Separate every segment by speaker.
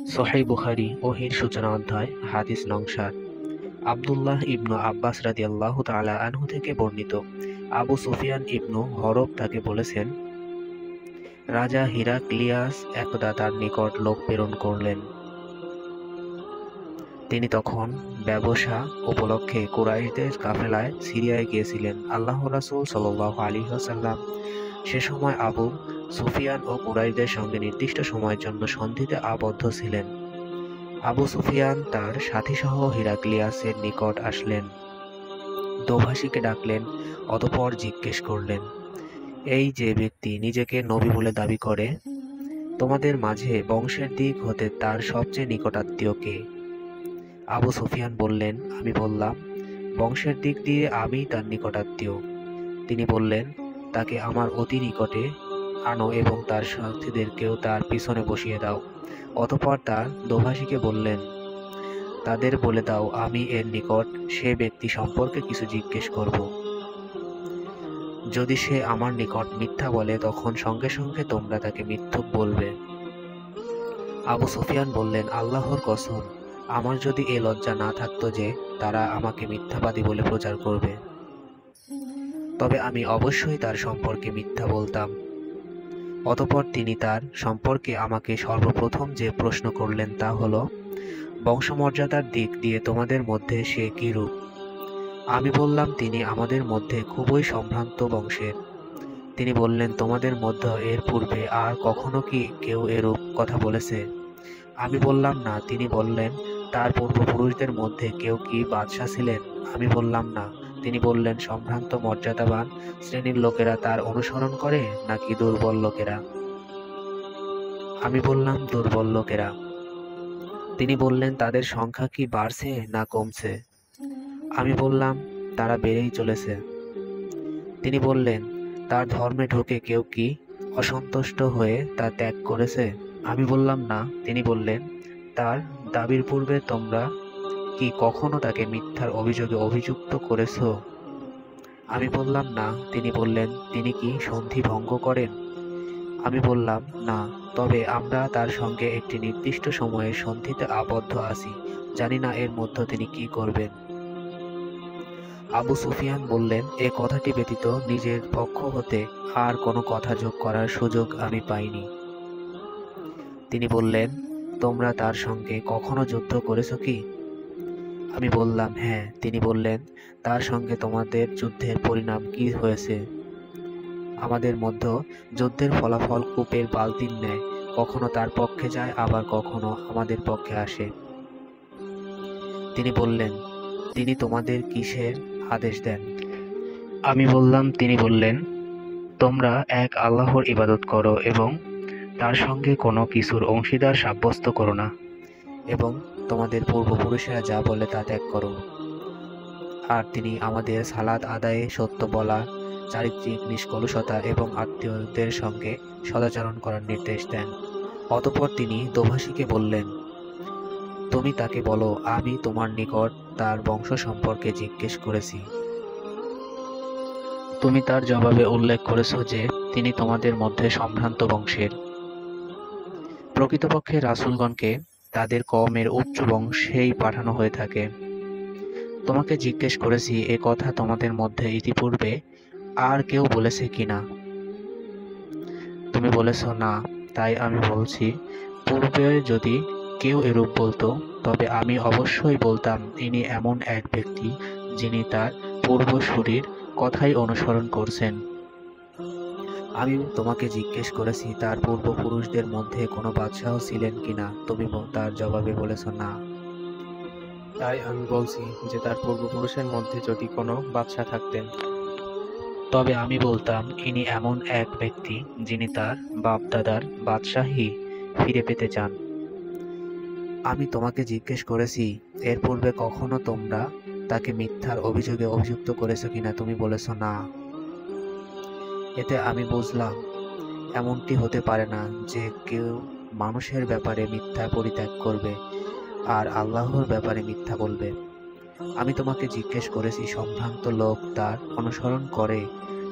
Speaker 1: সহিহ বুখারী ওহীর সূচনা অধ্যায় হাদিস নং ৭। আব্দুল্লাহ ইবনু আব্বাস রাদিয়াল্লাহু তাআলা আনহু থেকে বর্ণিত, আবু সুফিয়ান ইবনু হরব তাকে বলেছেন, রাজা হিরাক্লিয়াস একদা তার নিকট লোক প্রেরণ করলেন। তিনি তখন ব্যবসা উপলক্ষে কুরাইশদের কাফেলায় সিরিয়ায় গিয়েছিলেন। আল্লাহর রাসূল সাল্লাল্লাহু আলাইহি ওয়াসাল্লাম সে সময় আবু সুফিয়ান ও কুরাইশদের সঙ্গে নির্দিষ্ট সময়ের জন্য সন্ধিতে আবদ্ধ ছিলেন। আবু সুফিয়ান তার সাথীসহ হিরাক্লিয়াসের নিকট আসলেন, দোভাষীকে ডাকলেন, অতঃপর জিজ্ঞেস করলেন, এই যে ব্যক্তি নিজেকে নবী বলে দাবি করে, তোমাদের মাঝে বংশের দিক হতে তার সবচেয়ে নিকটাত্মীয় কে? আবু সুফিয়ান বললেন, আমি বললাম, বংশের দিক দিয়ে আমি তার নিকটাত্মীয়। তিনি বললেন, তাকে আমার অতি নিকটে আনো এবং তার সাথীদেরকেও তার পিছনে বসিয়ে দাও। অতঃপর তার দোভাষীকে বললেন, তাদের বলে দাও আমি এর নিকট সে ব্যক্তি সম্পর্কে কিছু জিজ্ঞেস করব। যদি সে আমার নিকট মিথ্যা বলে তখন সঙ্গে সঙ্গে তোমরা তাকে মিথ্যুক বলবে। আবু সুফিয়ান বললেন, আল্লাহর কসম, আমার যদি এ লজ্জা না থাকতো যে তারা আমাকে মিথ্যাবাদী বলে প্রচার করবে, তবে আমি অবশ্যই তার সম্পর্কে মিথ্যা বলতাম। অতঃপর তিনি তার সম্পর্কে আমাকে সর্বপ্রথম যে প্রশ্ন করলেন তা হলো, বংশমর্যাদার দিক দিয়ে তোমাদের মধ্যে সে কিরূপ? আমি বললাম, তিনি আমাদের মধ্যে খুবই সম্ভ্রান্ত বংশের। তিনি বললেন, তোমাদের মধ্যে এর পূর্বে আর কখনো কি কেউ এরূপ কথা বলেছে? আমি বললাম, না। তিনি বললেন, তার পূর্বপুরুষদের মধ্যে কেউ কি বাদশা ছিলেন? আমি বললাম, না। তিনি বললেন, সম্ভ্রান্ত মর্যাদাবান শ্রেণীর লোকেরা তার অনুসরণ করে নাকি দুর্বল লোকেরা? আমি বললাম, দুর্বল লোকেরা। তিনি বললেন, তাদের সংখ্যা কি বাড়ছে না কমছে? আমি বললাম, তারা বেড়েই চলেছে। তিনি বললেন, তার ধর্মে ঢুকে কেউ কি অসন্তুষ্ট হয়ে তা ত্যাগ করেছে? আমি বললাম, না। তিনি বললেন, তার দাবির পূর্বে তোমরা কি কখনো তাকে মিথ্যার অভিযোগে অভিযুক্ত করেছ? আমি বললাম, না। তিনি বললেন, তিনি কি সন্ধি ভঙ্গ করেন? আমি বললাম, না। তবে আমরা তার সঙ্গে একটি নির্দিষ্ট সময়ে সন্ধিতে আবদ্ধ আছি, জানি না এর মধ্যে তিনি কি করবেন। আবু সুফিয়ান বললেন, এ কথাটি ব্যতীত নিজের পক্ষ হতে আর কোনো কথা যোগ করার সুযোগ আমি পাইনি। তিনি বললেন, তোমরা তার সঙ্গে কখনো যুদ্ধ করেছ কি? আমি বললাম, হ্যাঁ। তিনি বললেন, তার সঙ্গে তোমাদের যুদ্ধের পরিণাম কি হয়েছে? আমাদের মধ্যে যুদ্ধের ফলাফল কূপের বালতির ন্যায়, কখনো তার পক্ষে যায় আবার কখনো আমাদের পক্ষে আসে। তিনি বললেন, তিনি তোমাদের কিসের আদেশ দেন? আমি বললাম, তিনি বললেন, তোমরা এক আল্লাহর ইবাদত করো এবং তার সঙ্গে কোনো কিছুর অংশীদার সাব্যস্ত করো না, এবং তোমাদের পূর্বপুরুষেরা যা বলে তা ত্যাগ করো। আর তিনি আমাদের সালাত আদায়ে সত্য বলা, চারিত্রিক নিষ্কলুষতা এবং আত্মীয়দের সঙ্গে সদাচরণ করার নির্দেশ দেন। অতঃপর তিনি দোভাষীকে বললেন, তুমি তাকে বলো আমি তোমার নিকট তার বংশ সম্পর্কে জিজ্ঞেস করেছি। তুমি তার জবাবে উল্লেখ করেছ যে তিনি তোমাদের মধ্যে সম্ভ্রান্ত বংশের। প্রকৃতপক্ষে রাসূলগণকে তাদের কওমের উচ্চ বংশেই পাঠানো হয়ে থাকে। তোমাকে জিজ্ঞেস করেছি এ কথা তোমাদের মধ্যে ইতিপূর্বে আর কেউ বলেছে কিনা? তুমি বলেছ না। তাই আমি বলছি, পূর্বে যদি কেউ এরূপ বলতো তবে আমি অবশ্যই বলতাম, ইনি এমন এক ব্যক্তি যিনি তার পূর্বসূরির কথাই অনুসরণ করছেন। আমি তোমাকে জিজ্ঞেস করেছি তার পূর্বপুরুষদের মধ্যে কোনো বাদশাহ ছিলেন কিনা? তুমি তার জবাবে বলেছ না।
Speaker 2: তাই আমি বলছি যে তার পূর্বপুরুষের মধ্যে যদি কোনো বাদশাহ থাকতেন,
Speaker 1: তবে আমি বলতাম, ইনি এমন এক ব্যক্তি যিনি তার বাপ-দাদার বাদশাহী ফিরে পেতে চান। আমি তোমাকে জিজ্ঞেস করেছি এর পূর্বে কখনো তোমরা তাকে মিথ্যার অভিযোগে অভিযুক্ত করেছো কিনা? তুমি বলেছ না। এতে আমি বুঝলাম এমনটি হতে পারে না যে কেউ মানুষের ব্যাপারে মিথ্যা পরিত্যাগ করবে আর আল্লাহর ব্যাপারে মিথ্যা বলবে। আমি তোমাকে জিজ্ঞেস করেছি সম্ভ্রান্ত লোক তার অনুসরণ করে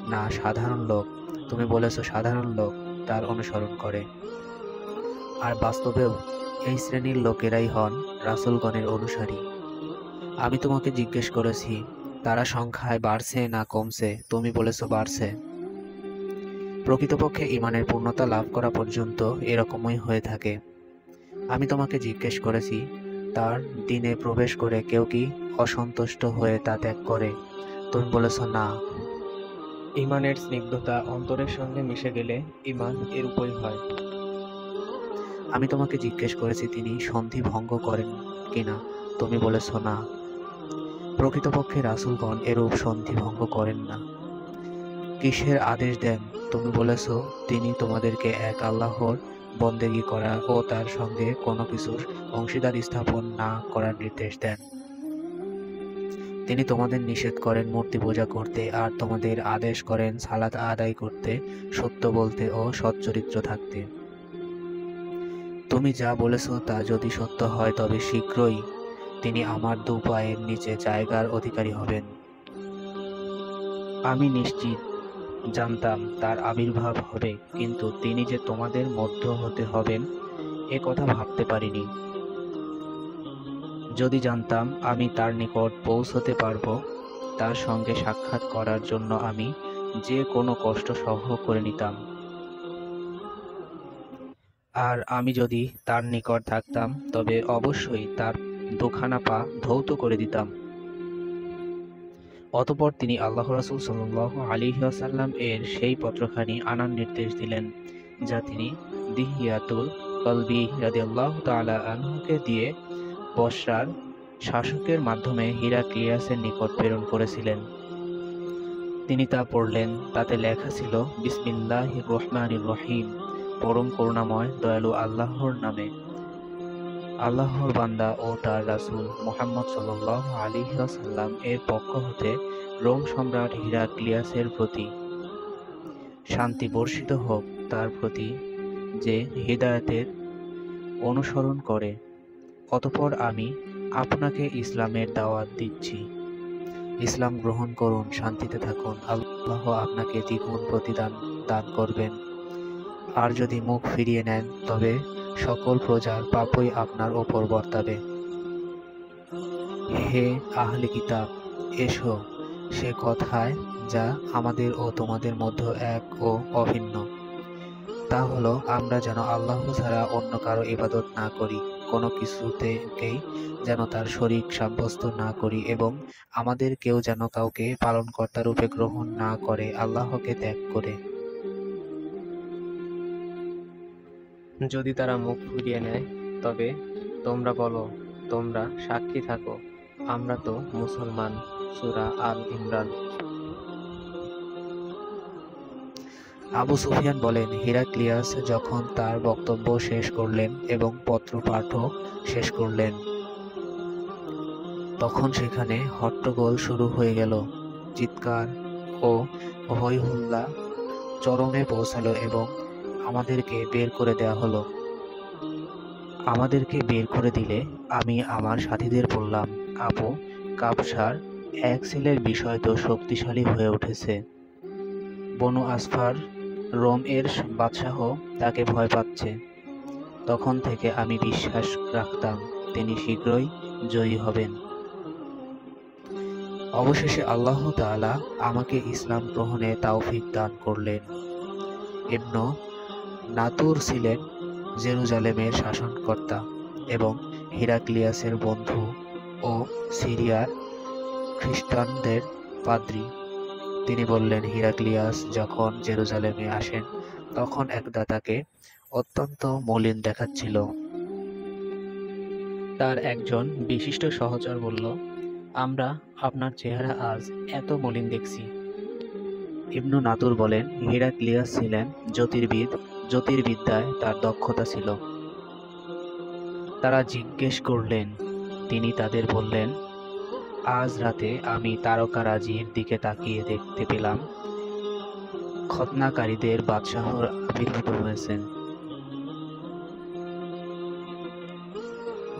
Speaker 1: না সাধারণ লোক? তুমি বলেছ সাধারণ লোক তার অনুসরণ করে। আর বাস্তবেও এই শ্রেণীর লোকেরাই হন রাসূলগণের অনুসারী। আমি তোমাকে জিজ্ঞেস করেছি, তারা সংখ্যায় বাড়ছে না কমছে, তুমি বলেছ বাড়ছে। প্রকৃতপক্ষে ঈমানের পূর্ণতা লাভ করা পর্যন্ত এরকমই হয়ে থাকে। আমি তোমাকে জিজ্ঞেস করেছি, তার দ্বীনে প্রবেশ করে কেউ কি অসন্তুষ্ট হয়ে তা ত্যাগ করে, তুমি বলেছ না।
Speaker 2: ঈমানের স্নিগ্ধতা অন্তরের সঙ্গে মিশে গেলে ঈমান এর উপরই হয়।
Speaker 1: আমি তোমাকে জিজ্ঞেস করেছি, তিনি সন্ধি ভঙ্গ করেন কিনা, তুমি বলেছ না। প্রকৃতপক্ষে রাসূলগণ এরূপ সন্ধি ভঙ্গ করেন না। কিসের আদেশ দেন, তুমি বলেছ, তিনি তোমাদেরকে এক আল্লাহর বন্দেগী করা ও তার সঙ্গে কোনো কিছুর অংশীদার স্থাপন না করার নির্দেশ দেন। তিনি তোমাদের নিষেধ করেন মূর্তি পূজা করতে, আর তোমাদের আদেশ করেন সালাত আদায় করতে, সত্য বলতে ও সচ্চরিত্র থাকতে। তুমি যা বলেছ তা যদি সত্য হয় তবে শীঘ্রই তিনি আমার দু পায়ের নিচে জায়গার অধিকারী হবেন।
Speaker 2: আমি নিশ্চিত জানতাম তার আবির্ভাব হবে, কিন্তু তিনি যে তোমাদের মধ্য হতে হবেন এ কথা ভাবতে পারিনি। যদি জানতাম আমি তার নিকট পৌঁছতে পারব, তার সঙ্গে সাক্ষাৎ করার জন্য আমি যে কোনো কষ্ট সহ্য করে নিতাম। আর আমি যদি তার নিকট থাকতাম তবে অবশ্যই তার দুখানা পা ধৌত করে দিতাম। অতঃপর তিনি আল্লাহ রাসূল সাল্লাল্লাহু আলাইহি ওয়াসাল্লাম এর সেই পত্রখানি আনার নির্দেশ দিলেন, যা তিনি দিহিয়াতুল কলবি রাদিয়াল্লাহু তাআলা আনহুকে দিয়ে বসরার শাসকের মাধ্যমে হিরাক্লিয়াসের নিকট প্রেরণ করেছিলেন। তিনি তা পড়লেন। তাতে লেখা ছিল, বিসমিল্লাহির রহমানির রহিম, পরম করুণাময় দয়ালু আল্লাহর নামে। আল্লাহর বান্দা ও তার রাসূল মুহাম্মদ সাল্লাল্লাহু আলাইহি ওয়াসাল্লাম এর পক্ষ হতে রোম সম্রাট হিরাক্লিয়াসের প্রতি শান্তি বর্ষিত হোক, তার প্রতি যে হিদায়াতের অনুসরণ করে। অতঃপর আমি আপনাকে ইসলামের দাওয়াত দিচ্ছি। ইসলাম গ্রহণ করুন, শান্তিতে থাকুন, আল্লাহ আপনাকে দ্বিগুণ প্রতিদান দান করবেন। আর যদি মুখ ফিরিয়ে নেন তবে সকল প্রজার পাপই আপনার ওপর বর্তাবে। হে আহলে কিতাব, এসো সে কথায় যা আমাদের ও তোমাদের মধ্যে এক ও অভিন্ন। তা হলো, আমরা যেন আল্লাহ ছাড়া অন্য কারো ইবাদত না করি, কোনো কিছুতেই যেন তার শরীক সাব্যস্ত না করি, এবং আমাদের কেউ যেন কাউকে পালনকর্তা রূপে গ্রহণ না করে আল্লাহকে ত্যাগ করে। যদি তারা মুখ ফিরিয়ে নেয় তবে তোমরা বলো, তোমরা সাক্ষী থাকো, আমরা তো মুসলমান। সূরা আল ইমরান।
Speaker 1: আবু সুফিয়ান বলেন, হিরাক্লিয়াস যখন তার বক্তব্য শেষ করলেন এবং পত্র পাঠও শেষ করলেন, তখন সেখানে হট্টগোল শুরু হয়ে গেল। চিৎকার ও হই হুল্লা চরমে পৌঁছালো এবং আমাদেরকে বের করে দেয়া হলো। আমাদেরকে বের করে দিলে আমি আমার সাথীদের বললাম, আবু কাবসার এক ছেলের বিষয় তো শক্তিশালী হয়ে উঠেছে। বনু আসফার রোম এর বাদশাহ তাকে ভয় পাচ্ছে। তখন থেকে আমি বিশ্বাস রাখতাম তিনি শীঘ্রই জয়ী হবেন। অবশেষে আল্লাহ তাআলা আমাকে ইসলাম গ্রহণে তাওফিক দান করলেন। ইবনু নাতুর ছিলেন জেরুজালেমের শাসনকর্তা এবং হিরাক্লিয়াসের বন্ধু ও সিরিয়ার খ্রিস্টানদের পাদ্রী। তিনি বললেন, হিরাক্লিয়াস যখন জেরুজালেমে আসেন তখন একদা তাকে অত্যন্ত মলিন দেখাচ্ছিল।
Speaker 2: তার একজন বিশিষ্ট সহচর বলল, আমরা আপনার চেহারা আজ এত মলিন দেখছি।
Speaker 1: ইবনু নাতুর বলেন, হিরাক্লিয়াস ছিলেন জ্যোতির্বিদ, জ্যোতির্বিদ্যায় তার দক্ষতা ছিল। তারা জিজ্ঞেস করলেন, তিনি তাদের বললেন, আজ রাতে আমি তারকারাজির দিকে তাকিয়ে দেখতে পেলাম খৎনাকারীদের বাদশাহর আবির্ভূত হয়েছেন।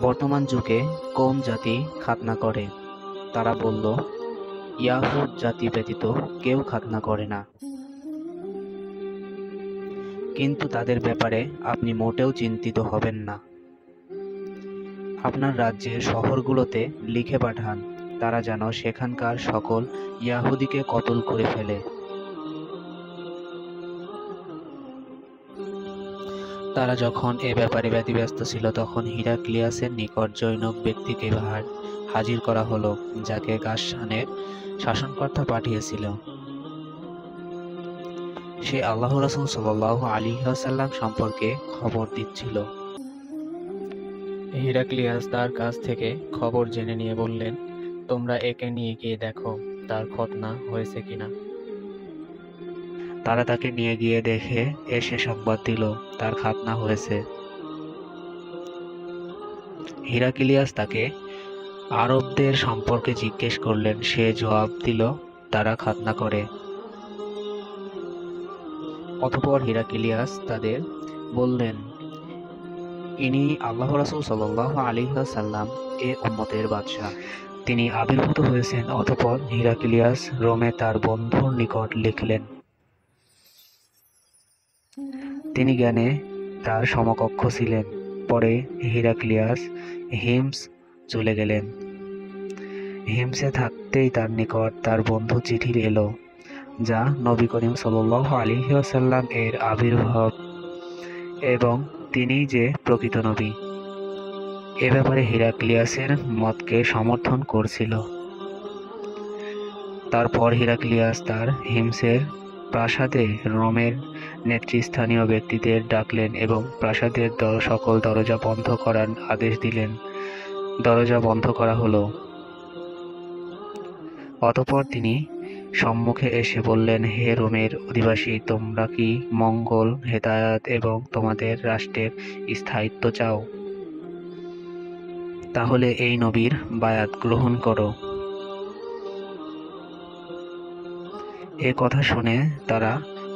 Speaker 1: বর্তমান যুগে কোন জাতি খাতনা করে? তারা বলল, ইয়াহুদ জাতি ব্যতীত কেউ খাতনা করে না। কিন্তু তাদের ব্যাপারে আপনি মোটেও চিন্তিত হবেন না।
Speaker 2: আপনার রাজ্যের শহরগুলোতে লিখে পাঠান, তারা যেন সেখানকার সকল ইয়াহুদিকে কতল করে ফেলে। তারা যখন এ ব্যাপারে ব্যতিব্যস্ত ছিল, তখন হিরাক্লিয়াসের নিকট জনৈক ব্যক্তিকে হাজির করা হলো, যাকে গাসসানের শাসনকর্তা পাঠিয়েছিল। সে আল্লাহ রাসূল সাল্লাল্লাহু আলাইহি ওয়াসাল্লাম সম্পর্কে খবর দিচ্ছিল। হিরাক্লিয়াস তার কাছ থেকে খবর জেনে নিয়ে বললেন, তোমরা একে নিয়ে গিয়ে দেখো তার খতনা হয়েছে কিনা।
Speaker 1: তারা তাকে নিয়ে গিয়ে দেখে এসে সংবাদ দিল তার খাতনা হয়েছে। হিরাক্লিয়াস তাকে আরবদের সম্পর্কে জিজ্ঞেস করলেন। সে জবাব দিল তারা খাতনা করে।
Speaker 2: অতঃপর হিরাক্লিয়াস তাদের বললেন, ইনি আল্লাহ রাসূল সাল্লাল্লাহু আলাইহি ওয়াসাল্লাম এ উম্মতের বাদশাহ।
Speaker 1: তিনি আবির্ভূত হয়েছেন। অতঃপর হিরাক্লিয়াস রোমে তার বন্ধুর নিকট লিখলেন। তিনি জ্ঞানে তার সমকক্ষ ছিলেন। পরে হিরাক্লিয়াস হিমস চলে গেলেন। হিমসে থাকতেই তার নিকট তার বন্ধু চিঠি এলো, যা নবী করিম সাল্লাল্লাহু আলাইহি ওয়াসাল্লাম এর আবির্ভাব এবং তিনি যে প্রকৃত নবী এ ব্যাপারে হিরাক্লিয়াসের মতকে সমর্থন করছিল। তারপর হিরাক্লিয়াস তার হিমসের প্রাসাদে রোমের নেতৃস্থানীয় ব্যক্তিদের ডাকলেন এবং প্রাসাদের সকল দরজা বন্ধ করার আদেশ দিলেন। দরজা বন্ধ করা হলো। অতঃপর তিনি সম্মুখে এসে বললেন, হে রোমের অধিবাসী, তোমরা কি মঙ্গল, হেদায়াত এবং তোমাদের রাষ্ট্রের স্থায়িত্ব চাও? তাহলে এই নবীর বায়াত গ্রহণ করো। এ কথা শুনে তারা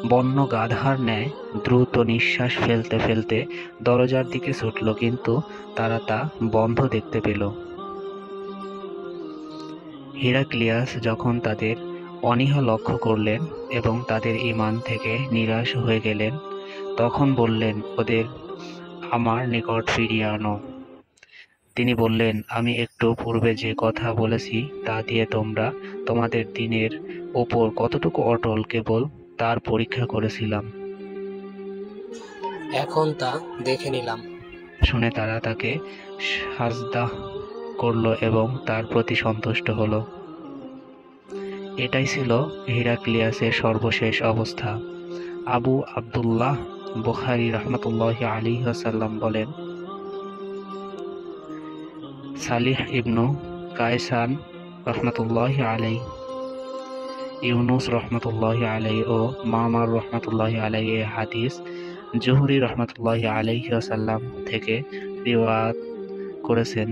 Speaker 1: বন্য গাধার ন্যায় দ্রুত নিঃশ্বাস ফেলতে ফেলতে দরজার দিকে ছুটল, কিন্তু তারা তা বন্ধ দেখতে পেল। হিরাক্লিয়াস যখন তাদের অনীহা লক্ষ্য করলেন এবং তাদের ঈমান থেকে নিরাশ হয়ে গেলেন, তখন বললেন, ওদের আমার নিকট ফিরিয়ে আনো। তিনি বললেন, আমি একটু পূর্বে যে কথা বলেছি তা দিয়ে তোমরা তোমাদের দ্বীনের ওপর কতটুকু অটল কেবল তার পরীক্ষা করেছিলাম।
Speaker 2: এখন তা দেখে নিলাম।
Speaker 1: শুনে তারা তাকে সাজদা করল এবং তার প্রতি সন্তুষ্ট হলো। এটাই ছিল হিরাক্লিয়াসের সর্বশেষ অবস্থা। আবু আব্দুল্লাহ বুখারী রাহমাতুল্লাহি আলাইহি ওয়াসাল্লাম বলেন, সালিহ ইবনু কায়সান রহমতুল্লাহি আলাইহি, ইউনুস রহমতুল্লাহি আলাইহি ও মামার রহমতুল্লাহি আলাইহি এ হাদিস জুহরি রহমতুল্লাহি আলাইহি ওয়াসাল্লাম থেকে রিওয়ায়াত করেছেন।